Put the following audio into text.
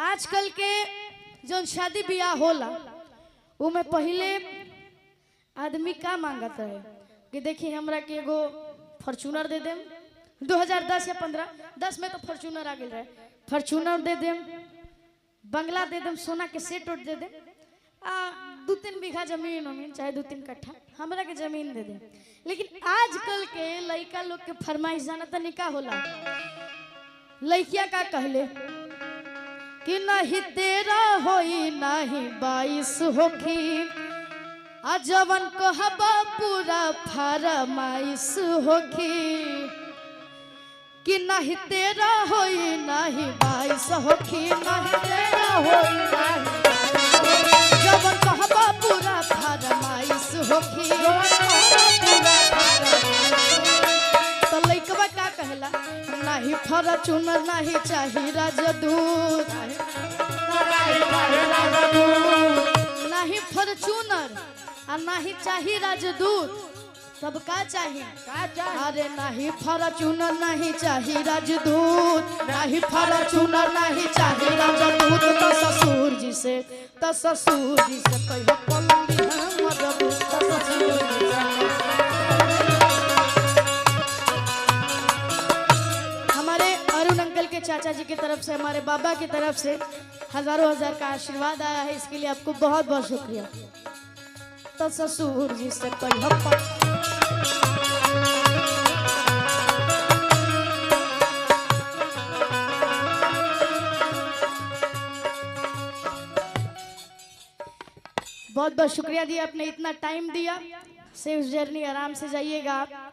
आजकल के जो शादी ब्याह होला वो में पहले आदमी का मांगता है कि देखिए हमरा के एगो फॉर्च्यूनर दे देम 2010 या 15 में तो फॉर्च्यूनर आ गए रहे। फॉर्च्यूनर दे देम, बंगला दे देम, सोना के सेट उठ दे देम, 2-3 बीघा जमीन उमीन चाहे 2-3 कट्ठा हमरा के जमीन दे देम। लेकिन आजकल के लड़का लोग के फरमाइश जाना तो निका होला। लड़किया का कहले कि नहीं तेरा होई नहीं 22 होखी, जवन कहबा पूरा फरमाइश होखी। कि नहीं तेरा होई नहीं 22 होखी, नहीं तेरा होई नहीं जवन कहबा पूरा फरमाइश होखी। तो लइकवा का कहला नहीं फॉर्च्यूनर नहीं चाही राजदूत, नहीं फॉर्च्यूनर और नहीं चाही राजदूत, तब का चाहिए? अरे नहीं फॉर्च्यूनर नहीं चाही राजदूत, नहीं फॉर्च्यूनर नहीं चाही राजदूत। तो ससुर जी से कहियो पलंगी हमर बूत, तो ससुर जी से। हमारे अरुण अंकल के चाचा जी की तरफ से, हमारे बाबा की तरफ से हजारों हजार का आशीर्वाद आया है, इसके लिए आपको बहुत बहुत शुक्रिया। तो ससुर जी से कहियो बहुत बहुत शुक्रिया दिया, आपने इतना टाइम दिया। सेफ जर्नी, आराम से जाइएगा आप।